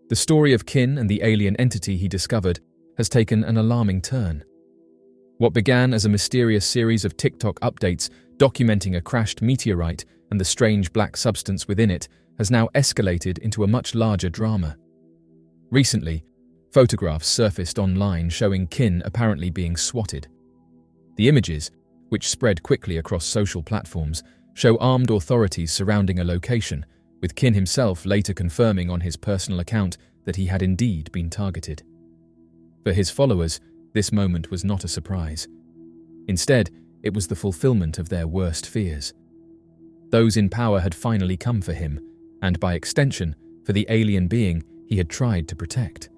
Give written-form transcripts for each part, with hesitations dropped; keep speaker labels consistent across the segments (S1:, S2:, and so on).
S1: The story of Kin and the alien entity he discovered has taken an alarming turn. What began as a mysterious series of TikTok updates documenting a crashed meteorite and the strange black substance within it has now escalated into a much larger drama. Recently, photographs surfaced online showing Kin apparently being swatted. The images, which spread quickly across social platforms, show armed authorities surrounding a location, with Kin himself later confirming on his personal account that he had indeed been targeted. For his followers, this moment was not a surprise. Instead, it was the fulfillment of their worst fears. Those in power had finally come for him, and by extension, for the alien being he had tried to protect.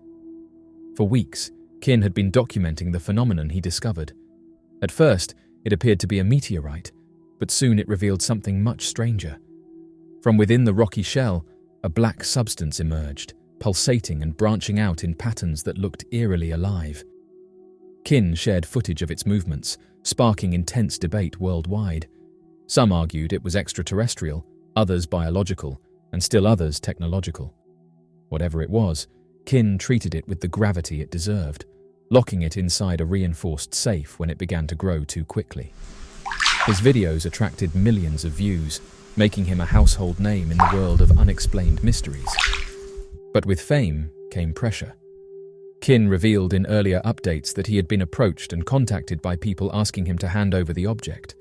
S1: For weeks, Kin had been documenting the phenomenon he discovered. At first, it appeared to be a meteorite, but soon it revealed something much stranger. From within the rocky shell, a black substance emerged, pulsating and branching out in patterns that looked eerily alive. Kin shared footage of its movements, sparking intense debate worldwide. Some argued it was extraterrestrial, others biological, and still others technological. Whatever it was, Kin treated it with the gravity it deserved, locking it inside a reinforced safe when it began to grow too quickly. His videos attracted millions of views, making him a household name in the world of unexplained mysteries. But with fame came pressure. Kin revealed in earlier updates that he had been approached and contacted by people asking him to hand over the object.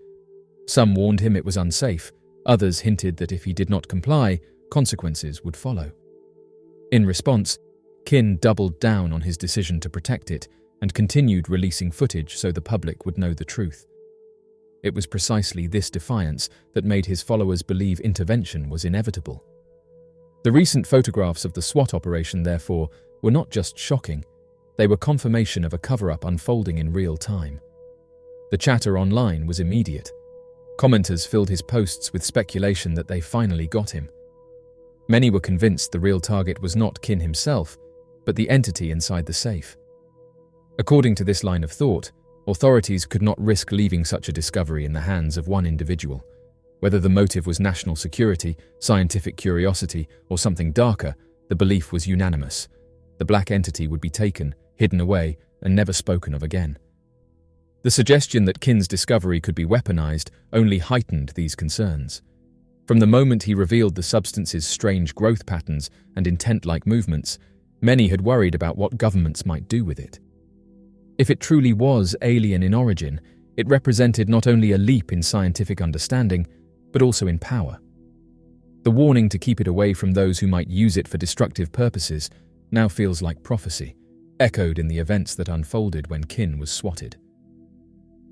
S1: Some warned him it was unsafe, others hinted that if he did not comply, consequences would follow. In response, Kin doubled down on his decision to protect it and continued releasing footage so the public would know the truth. It was precisely this defiance that made his followers believe intervention was inevitable. The recent photographs of the SWAT operation, therefore, were not just shocking, they were confirmation of a cover-up unfolding in real time. The chatter online was immediate. Commenters filled his posts with speculation that they finally got him. Many were convinced the real target was not Kin himself, but the entity inside the safe. According to this line of thought, authorities could not risk leaving such a discovery in the hands of one individual. Whether the motive was national security, scientific curiosity, or something darker, the belief was unanimous. The black entity would be taken, hidden away, and never spoken of again. The suggestion that Kin's discovery could be weaponized only heightened these concerns. From the moment he revealed the substance's strange growth patterns and intent-like movements, many had worried about what governments might do with it. If it truly was alien in origin, it represented not only a leap in scientific understanding, but also in power. The warning to keep it away from those who might use it for destructive purposes now feels like prophecy, echoed in the events that unfolded when Kin was swatted.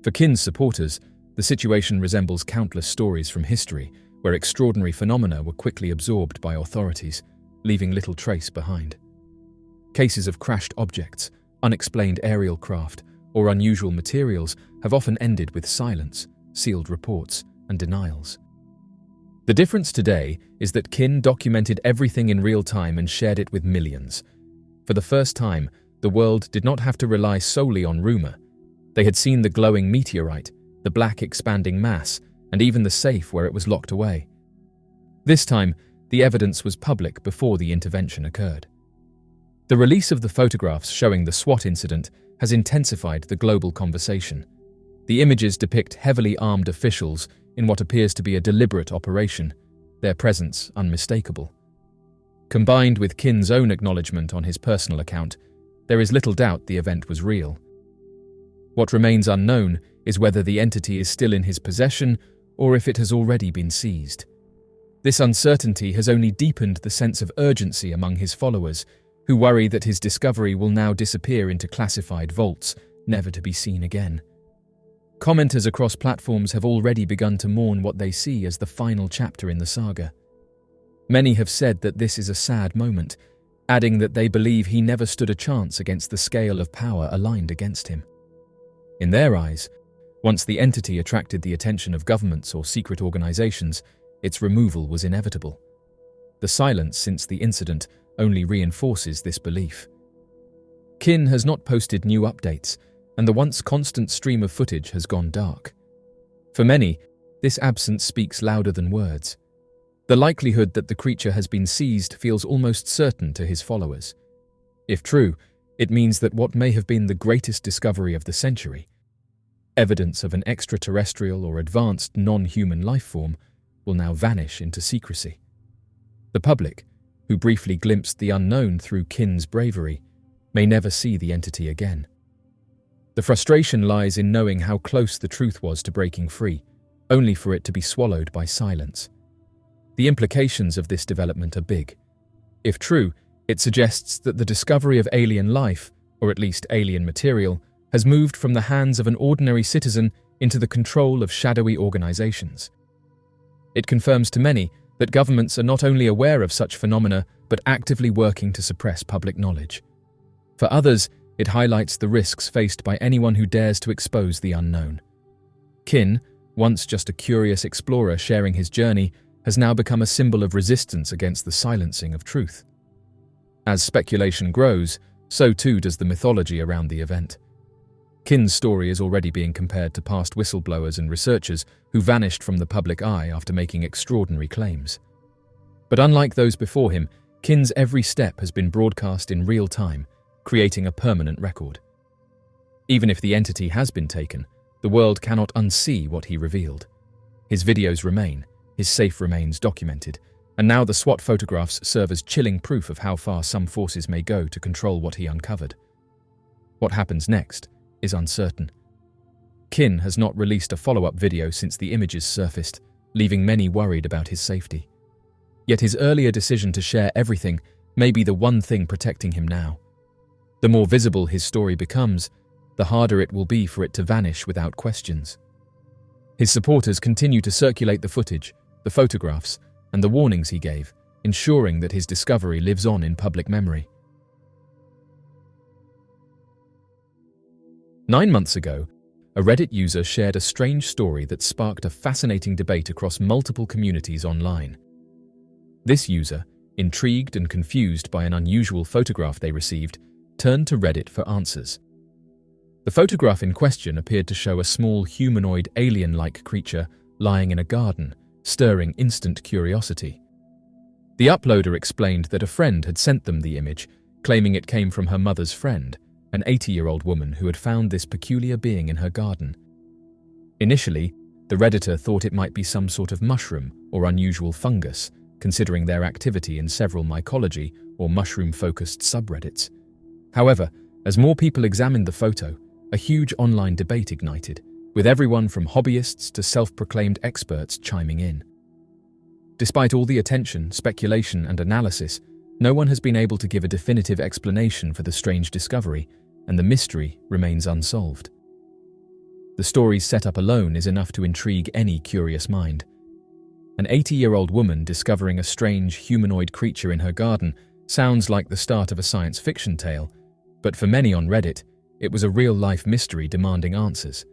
S1: For Kin's supporters, the situation resembles countless stories from history where extraordinary phenomena were quickly absorbed by authorities, leaving little trace behind. Cases of crashed objects, unexplained aerial craft, or unusual materials have often ended with silence, sealed reports, and denials. The difference today is that Kin documented everything in real time and shared it with millions. For the first time, the world did not have to rely solely on rumor. They had seen the glowing meteorite, the black expanding mass, and even the safe where it was locked away. This time, the evidence was public before the intervention occurred. The release of the photographs showing the SWAT incident has intensified the global conversation. The images depict heavily armed officials in what appears to be a deliberate operation, their presence unmistakable. Combined with Kin's own acknowledgement on his personal account, there is little doubt the event was real. What remains unknown is whether the entity is still in his possession or if it has already been seized. This uncertainty has only deepened the sense of urgency among his followers, who worry that his discovery will now disappear into classified vaults, never to be seen again. Commenters across platforms have already begun to mourn what they see as the final chapter in the saga. Many have said that this is a sad moment, adding that they believe he never stood a chance against the scale of power aligned against him. In their eyes, once the entity attracted the attention of governments or secret organizations, its removal was inevitable. The silence since the incident only reinforces this belief. Kin has not posted new updates, and the once constant stream of footage has gone dark. For many, this absence speaks louder than words. The likelihood that the creature has been seized feels almost certain to his followers. If true, it means that what may have been the greatest discovery of the century, evidence of an extraterrestrial or advanced non-human life form, will now vanish into secrecy. The public, who briefly glimpsed the unknown through Kin's bravery, may never see the entity again. The frustration lies in knowing how close the truth was to breaking free, only for it to be swallowed by silence. The implications of this development are big. If true, it suggests that the discovery of alien life, or at least alien material, has moved from the hands of an ordinary citizen into the control of shadowy organizations. It confirms to many that governments are not only aware of such phenomena, but actively working to suppress public knowledge. For others, it highlights the risks faced by anyone who dares to expose the unknown. Kin, once just a curious explorer sharing his journey, has now become a symbol of resistance against the silencing of truth. As speculation grows, so too does the mythology around the event. Kin's story is already being compared to past whistleblowers and researchers who vanished from the public eye after making extraordinary claims. But unlike those before him, Kin's every step has been broadcast in real time, creating a permanent record. Even if the entity has been taken, the world cannot unsee what he revealed. His videos remain, his safe remains documented, and now the SWAT photographs serve as chilling proof of how far some forces may go to control what he uncovered. What happens next is uncertain. Kin has not released a follow-up video since the images surfaced, leaving many worried about his safety. Yet his earlier decision to share everything may be the one thing protecting him now. The more visible his story becomes, the harder it will be for it to vanish without questions. His supporters continue to circulate the footage, the photographs, and the warnings he gave, ensuring that his discovery lives on in public memory. 9 months ago, a Reddit user shared a strange story that sparked a fascinating debate across multiple communities online. This user, intrigued and confused by an unusual photograph they received, turned to Reddit for answers. The photograph in question appeared to show a small humanoid alien-like creature lying in a garden, stirring instant curiosity. The uploader explained that a friend had sent them the image, claiming it came from her mother's friend, an 80-year-old woman who had found this peculiar being in her garden. Initially, the Redditor thought it might be some sort of mushroom or unusual fungus, considering their activity in several mycology or mushroom-focused subreddits. However, as more people examined the photo, a huge online debate ignited, with everyone from hobbyists to self-proclaimed experts chiming in. Despite all the attention, speculation, and analysis, no one has been able to give a definitive explanation for the strange discovery, and the mystery remains unsolved. The story's setup alone is enough to intrigue any curious mind. An 80-year-old woman discovering a strange humanoid creature in her garden sounds like the start of a science fiction tale, but for many on Reddit, it was a real-life mystery demanding answers.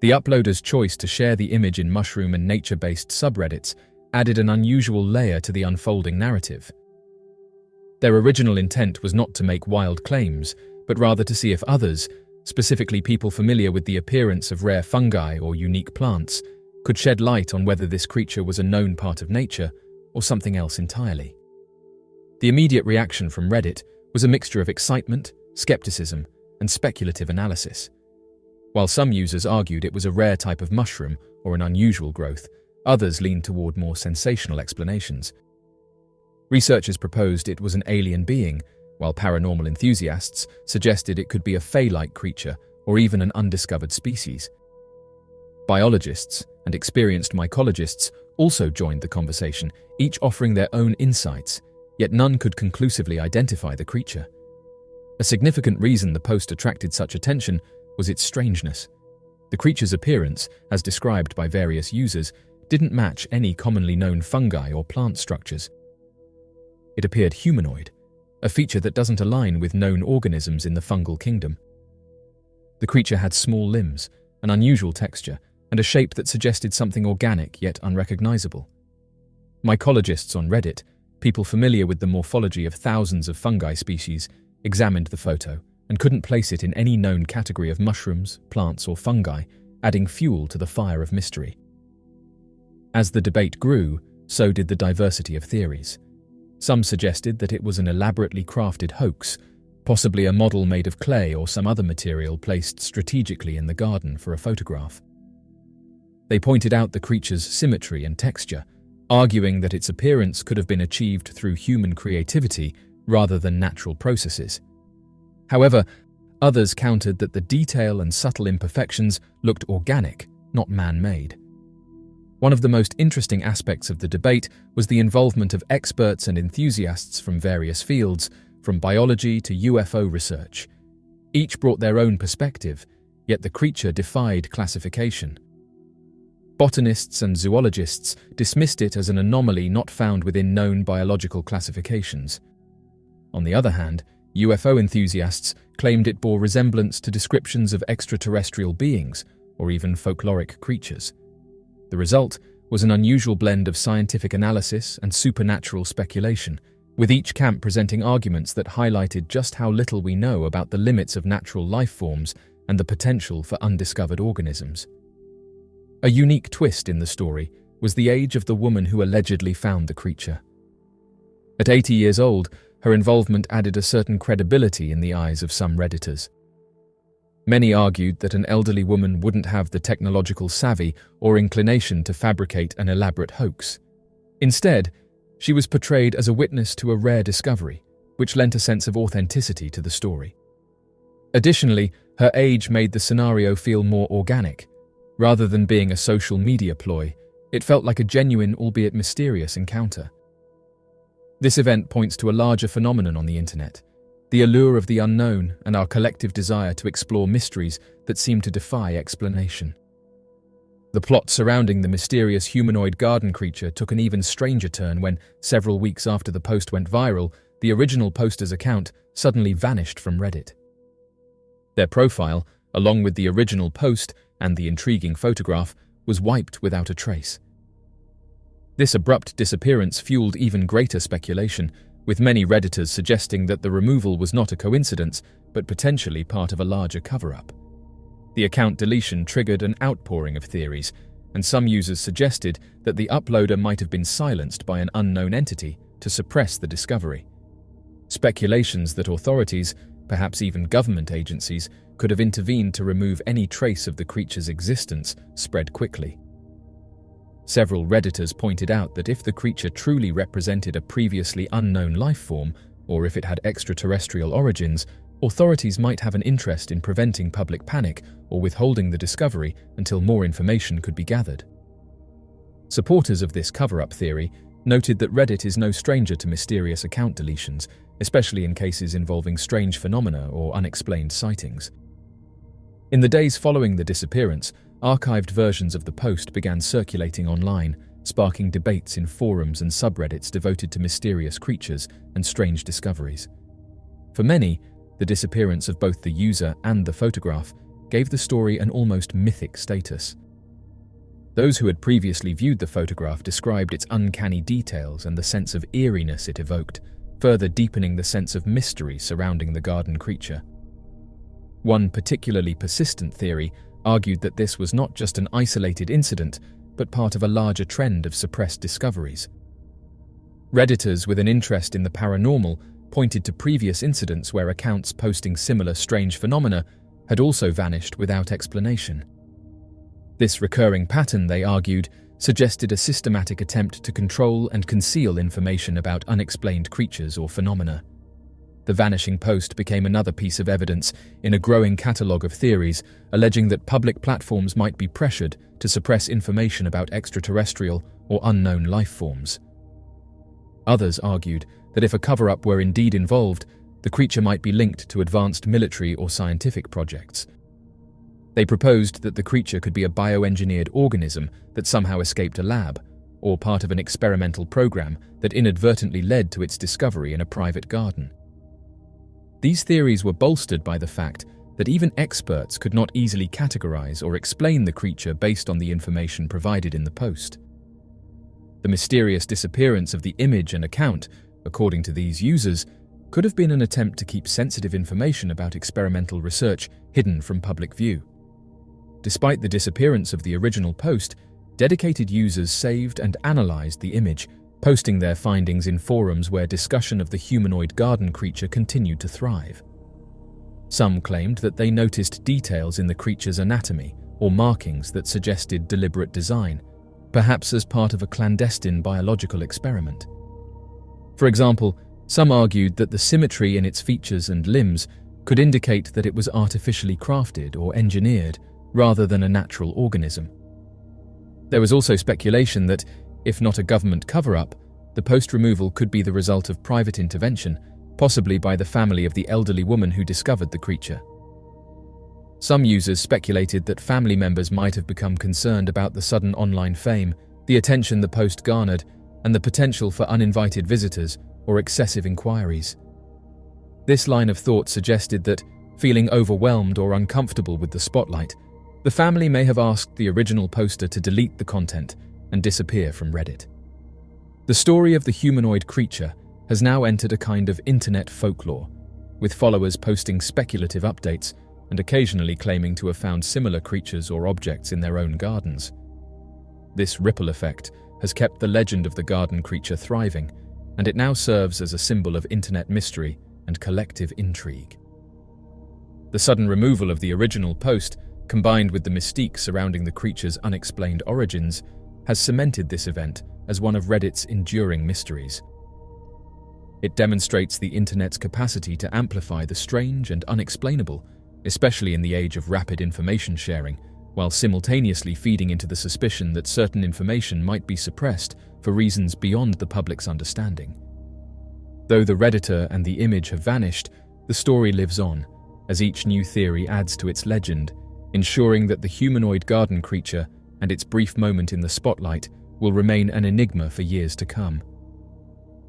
S1: The uploader's choice to share the image in mushroom and nature-based subreddits added an unusual layer to the unfolding narrative. Their original intent was not to make wild claims, but rather to see if others, specifically people familiar with the appearance of rare fungi or unique plants, could shed light on whether this creature was a known part of nature or something else entirely. The immediate reaction from Reddit was a mixture of excitement, skepticism, and speculative analysis. While some users argued it was a rare type of mushroom or an unusual growth, others leaned toward more sensational explanations. Researchers proposed it was an alien being, while paranormal enthusiasts suggested it could be a fey-like creature or even an undiscovered species. Biologists and experienced mycologists also joined the conversation, each offering their own insights, yet none could conclusively identify the creature. A significant reason the post attracted such attention was its strangeness. The creature's appearance, as described by various users, didn't match any commonly known fungi or plant structures. It appeared humanoid, a feature that doesn't align with known organisms in the fungal kingdom. The creature had small limbs, an unusual texture, and a shape that suggested something organic yet unrecognizable. Mycologists on Reddit, people familiar with the morphology of thousands of fungi species, examined the photo and couldn't place it in any known category of mushrooms, plants, or fungi, adding fuel to the fire of mystery. As the debate grew, So did the diversity of theories. Some suggested that it was an elaborately crafted hoax, possibly a model made of clay or some other material placed strategically in the garden for a photograph. They pointed out the creature's symmetry and texture, arguing that its appearance could have been achieved through human creativity rather than natural processes. However, others countered that the detail and subtle imperfections looked organic, not man-made. One of the most interesting aspects of the debate was the involvement of experts and enthusiasts from various fields, from biology to UFO research. Each brought their own perspective, yet the creature defied classification. Botanists and zoologists dismissed it as an anomaly not found within known biological classifications. On the other hand, UFO enthusiasts claimed it bore resemblance to descriptions of extraterrestrial beings, or even folkloric creatures. The result was an unusual blend of scientific analysis and supernatural speculation, with each camp presenting arguments that highlighted just how little we know about the limits of natural life forms and the potential for undiscovered organisms. A unique twist in the story was the age of the woman who allegedly found the creature. At 80 years old, her involvement added a certain credibility in the eyes of some Redditors. Many argued that an elderly woman wouldn't have the technological savvy or inclination to fabricate an elaborate hoax. Instead, she was portrayed as a witness to a rare discovery, which lent a sense of authenticity to the story. Additionally, her age made the scenario feel more organic. Rather than being a social media ploy, it felt like a genuine, albeit mysterious, encounter. This event points to a larger phenomenon on the internet, the allure of the unknown and our collective desire to explore mysteries that seem to defy explanation. The plot surrounding the mysterious humanoid garden creature took an even stranger turn when, several weeks after the post went viral, the original poster's account suddenly vanished from Reddit. Their profile, along with the original post and the intriguing photograph, was wiped without a trace. This abrupt disappearance fueled even greater speculation, with many Redditors suggesting that the removal was not a coincidence, but potentially part of a larger cover-up. The account deletion triggered an outpouring of theories, and some users suggested that the uploader might have been silenced by an unknown entity to suppress the discovery. Speculations that authorities, perhaps even government agencies, could have intervened to remove any trace of the creature's existence spread quickly. Several Redditors pointed out that if the creature truly represented a previously unknown life form, or if it had extraterrestrial origins, authorities might have an interest in preventing public panic or withholding the discovery until more information could be gathered. Supporters of this cover-up theory noted that Reddit is no stranger to mysterious account deletions, especially in cases involving strange phenomena or unexplained sightings. In the days following the disappearance, archived versions of the post began circulating online, sparking debates in forums and subreddits devoted to mysterious creatures and strange discoveries. For many, the disappearance of both the user and the photograph gave the story an almost mythic status. Those who had previously viewed the photograph described its uncanny details and the sense of eeriness it evoked, further deepening the sense of mystery surrounding the garden creature. One particularly persistent theory argued that this was not just an isolated incident, but part of a larger trend of suppressed discoveries. Redditors with an interest in the paranormal pointed to previous incidents where accounts posting similar strange phenomena had also vanished without explanation. This recurring pattern, they argued, suggested a systematic attempt to control and conceal information about unexplained creatures or phenomena. The Vanishing post became another piece of evidence in a growing catalogue of theories alleging that public platforms might be pressured to suppress information about extraterrestrial or unknown life forms. Others argued that if a cover-up were indeed involved, the creature might be linked to advanced military or scientific projects. They proposed that the creature could be a bioengineered organism that somehow escaped a lab, or part of an experimental program that inadvertently led to its discovery in a private garden. These theories were bolstered by the fact that even experts could not easily categorize or explain the creature based on the information provided in the post. The mysterious disappearance of the image and account, according to these users, could have been an attempt to keep sensitive information about experimental research hidden from public view. Despite the disappearance of the original post, Dedicated users saved and analyzed the image, posting their findings in forums where discussion of the humanoid garden creature continued to thrive. Some claimed that they noticed details in the creature's anatomy or markings that suggested deliberate design, perhaps as part of a clandestine biological experiment. For example, some argued that the symmetry in its features and limbs could indicate that it was artificially crafted or engineered rather than a natural organism. There was also speculation that, if not a government cover-up, the post removal could be the result of private intervention, possibly by the family of the elderly woman who discovered the creature. Some users speculated that family members might have become concerned about the sudden online fame, the attention the post garnered, and the potential for uninvited visitors or excessive inquiries. This line of thought suggested that, feeling overwhelmed or uncomfortable with the spotlight, the family may have asked the original poster to delete the content and disappear from Reddit. The story of the humanoid creature has now entered a kind of internet folklore, with followers posting speculative updates and occasionally claiming to have found similar creatures or objects in their own gardens. This ripple effect has kept the legend of the garden creature thriving, and it now serves as a symbol of internet mystery and collective intrigue. The sudden removal of the original post, combined with the mystique surrounding the creature's unexplained origins, has cemented this event as one of Reddit's enduring mysteries. It demonstrates the internet's capacity to amplify the strange and unexplainable, especially in the age of rapid information sharing, while simultaneously feeding into the suspicion that certain information might be suppressed for reasons beyond the public's understanding. Though the Redditor and the image have vanished, the story lives on, as each new theory adds to its legend, ensuring that the humanoid garden creature and its brief moment in the spotlight will remain an enigma for years to come.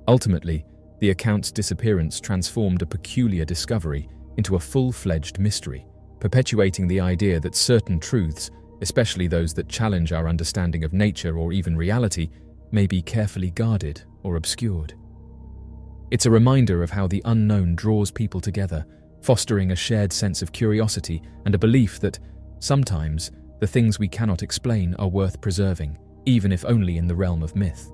S1: Ultimately, the account's disappearance transformed a peculiar discovery into a full-fledged mystery, perpetuating the idea that certain truths, especially those that challenge our understanding of nature or even reality, may be carefully guarded or obscured. It's a reminder of how the unknown draws people together, fostering a shared sense of curiosity and a belief that, sometimes, the things we cannot explain are worth preserving, even if only in the realm of myth.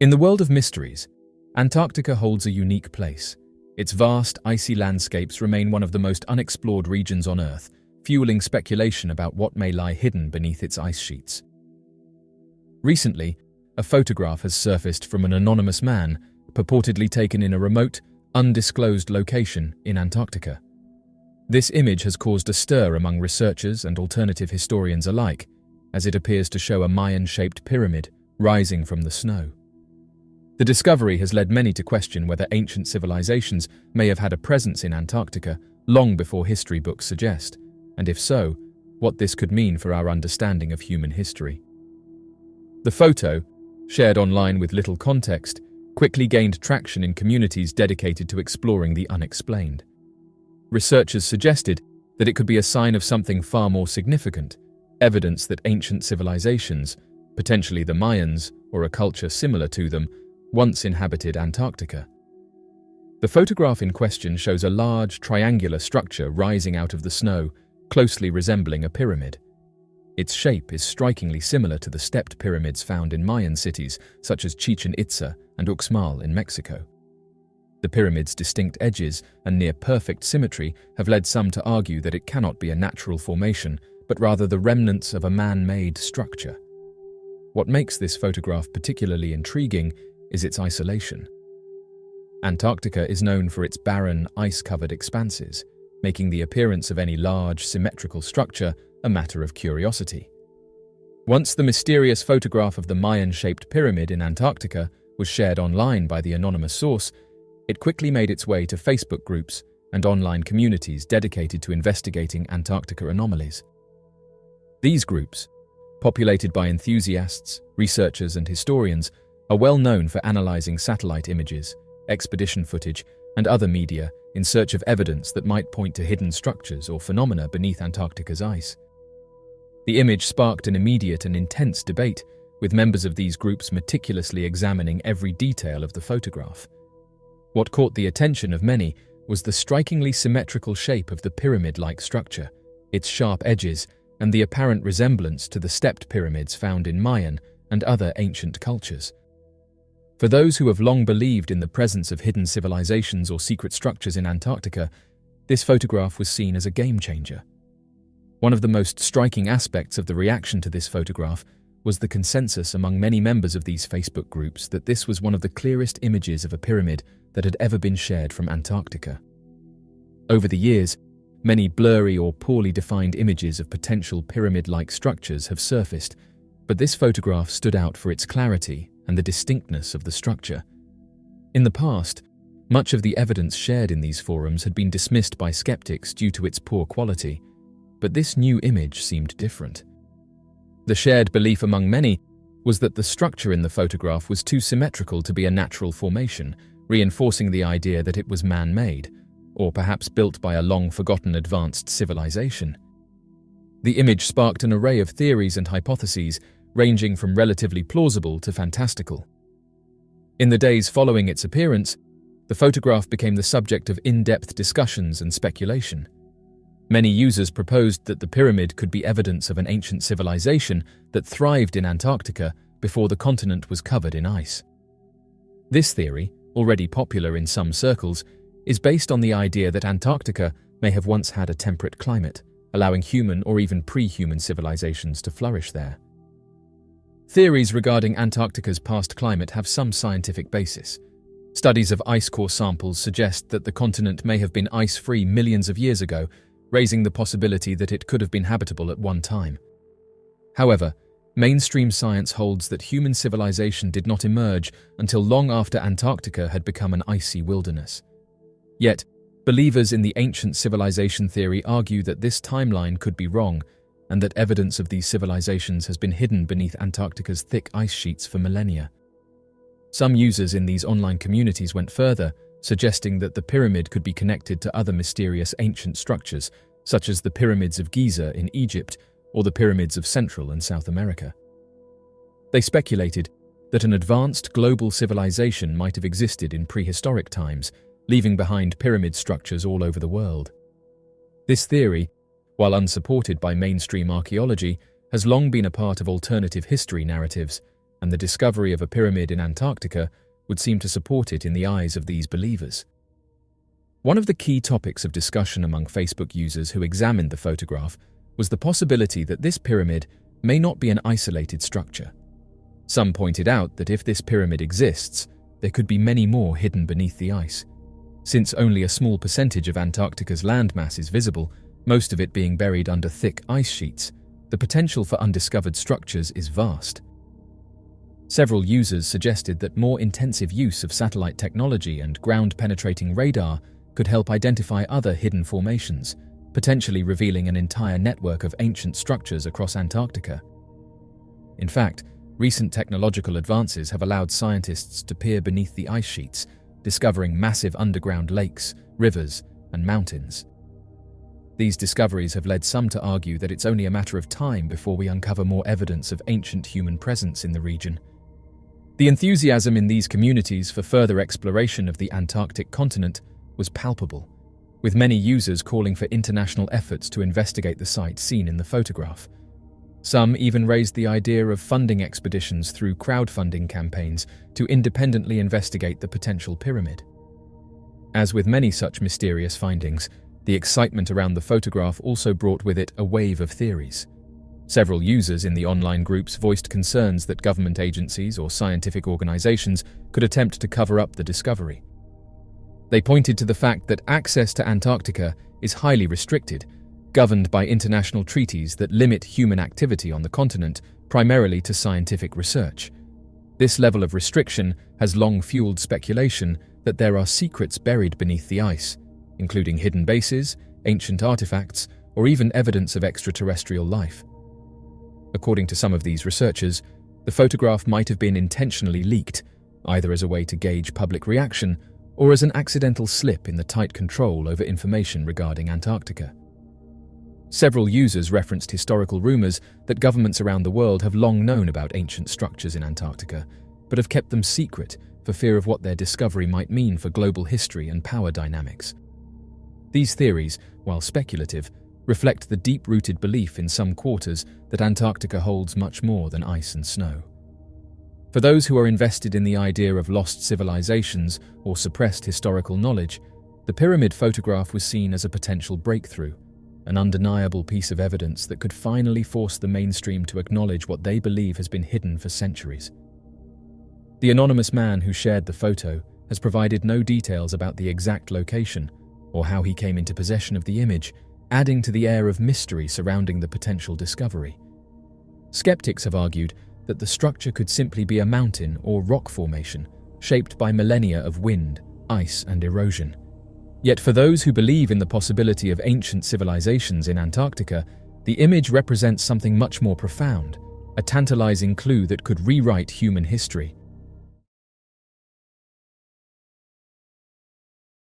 S1: In the world of mysteries, Antarctica holds a unique place. Its vast, icy landscapes remain one of the most unexplored regions on Earth, fueling speculation about what may lie hidden beneath its ice sheets. Recently, a photograph has surfaced from an anonymous man, purportedly taken in a remote, undisclosed location in Antarctica. This image has caused a stir among researchers and alternative historians alike, as it appears to show a Mayan-shaped pyramid rising from the snow. The discovery has led many to question whether ancient civilizations may have had a presence in Antarctica long before history books suggest, and if so, what this could mean for our understanding of human history. The photo, shared online with little context, quickly gained traction in communities dedicated to exploring the unexplained. Researchers suggested that it could be a sign of something far more significant, evidence that ancient civilizations, potentially the Mayans or a culture similar to them, once inhabited Antarctica. The photograph in question shows a large, triangular structure rising out of the snow, closely resembling a pyramid. Its shape is strikingly similar to the stepped pyramids found in Mayan cities such as Chichen Itza and Uxmal in Mexico. The pyramid's distinct edges and near-perfect symmetry have led some to argue that it cannot be a natural formation, but rather the remnants of a man-made structure. What makes this photograph particularly intriguing is its isolation. Antarctica is known for its barren, ice-covered expanses, making the appearance of any large, symmetrical structure a matter of curiosity. Once the mysterious photograph of the Mayan-shaped pyramid in Antarctica was shared online by the anonymous source, it quickly made its way to Facebook groups and online communities dedicated to investigating Antarctica anomalies. These groups, populated by enthusiasts, researchers, and historians, are well known for analyzing satellite images, expedition footage, and other media in search of evidence that might point to hidden structures or phenomena beneath Antarctica's ice. The image sparked an immediate and intense debate, with members of these groups meticulously examining every detail of the photograph. What caught the attention of many was the strikingly symmetrical shape of the pyramid-like structure, its sharp edges, and the apparent resemblance to the stepped pyramids found in Mayan and other ancient cultures. For those who have long believed in the presence of hidden civilizations or secret structures in Antarctica, this photograph was seen as a game-changer. One of the most striking aspects of the reaction to this photograph was the consensus among many members of these Facebook groups that this was one of the clearest images of a pyramid that had ever been shared from Antarctica. Over the years, many blurry or poorly defined images of potential pyramid-like structures have surfaced, but this photograph stood out for its clarity and the distinctness of the structure. In the past, much of the evidence shared in these forums had been dismissed by skeptics due to its poor quality, but this new image seemed different. The shared belief among many was that the structure in the photograph was too symmetrical to be a natural formation, reinforcing the idea that it was man-made, or perhaps built by a long-forgotten advanced civilization. The image sparked an array of theories and hypotheses, ranging from relatively plausible to fantastical. In the days following its appearance, the photograph became the subject of in-depth discussions and speculation. Many users proposed that the pyramid could be evidence of an ancient civilization that thrived in Antarctica before the continent was covered in ice. This theory, already popular in some circles, is based on the idea that Antarctica may have once had a temperate climate, allowing human or even pre-human civilizations to flourish there. Theories regarding Antarctica's past climate have some scientific basis. Studies of ice core samples suggest that the continent may have been ice-free millions of years ago, raising the possibility that it could have been habitable at one time. However, mainstream science holds that human civilization did not emerge until long after Antarctica had become an icy wilderness. Yet, believers in the ancient civilization theory argue that this timeline could be wrong, and that evidence of these civilizations has been hidden beneath Antarctica's thick ice sheets for millennia. Some users in these online communities went further, suggesting that the pyramid could be connected to other mysterious ancient structures, such as the pyramids of Giza in Egypt or the pyramids of Central and South America. They speculated that an advanced global civilization might have existed in prehistoric times, leaving behind pyramid structures all over the world. This theory, while unsupported by mainstream archaeology, has long been a part of alternative history narratives, and the discovery of a pyramid in Antarctica would seem to support it in the eyes of these believers. One of the key topics of discussion among Facebook users who examined the photograph was the possibility that this pyramid may not be an isolated structure. Some pointed out that if this pyramid exists, there could be many more hidden beneath the ice. Since only a small percentage of Antarctica's landmass is visible, most of it being buried under thick ice sheets, the potential for undiscovered structures is vast. Several users suggested that more intensive use of satellite technology and ground-penetrating radar could help identify other hidden formations, potentially revealing an entire network of ancient structures across Antarctica. In fact, recent technological advances have allowed scientists to peer beneath the ice sheets, discovering massive underground lakes, rivers, and mountains. These discoveries have led some to argue that it's only a matter of time before we uncover more evidence of ancient human presence in the region. The enthusiasm in these communities for further exploration of the Antarctic continent was palpable, with many users calling for international efforts to investigate the site seen in the photograph. Some even raised the idea of funding expeditions through crowdfunding campaigns to independently investigate the potential pyramid. As with many such mysterious findings, the excitement around the photograph also brought with it a wave of theories. Several users in the online groups voiced concerns that government agencies or scientific organizations could attempt to cover up the discovery. They pointed to the fact that access to Antarctica is highly restricted, governed by international treaties that limit human activity on the continent primarily to scientific research. This level of restriction has long fueled speculation that there are secrets buried beneath the ice, including hidden bases, ancient artifacts, or even evidence of extraterrestrial life. According to some of these researchers, the photograph might have been intentionally leaked, either as a way to gauge public reaction or as an accidental slip in the tight control over information regarding Antarctica. Several users referenced historical rumors that governments around the world have long known about ancient structures in Antarctica, but have kept them secret for fear of what their discovery might mean for global history and power dynamics. These theories, while speculative, reflect the deep-rooted belief in some quarters that Antarctica holds much more than ice and snow. For those who are invested in the idea of lost civilizations or suppressed historical knowledge, the pyramid photograph was seen as a potential breakthrough, an undeniable piece of evidence that could finally force the mainstream to acknowledge what they believe has been hidden for centuries. The anonymous man who shared the photo has provided no details about the exact location or how he came into possession of the image, adding to the air of mystery surrounding the potential discovery. Skeptics have argued that the structure could simply be a mountain or rock formation shaped by millennia of wind, ice, and erosion. Yet for those who believe in the possibility of ancient civilizations in Antarctica, the image represents something much more profound, a tantalizing clue that could rewrite human history.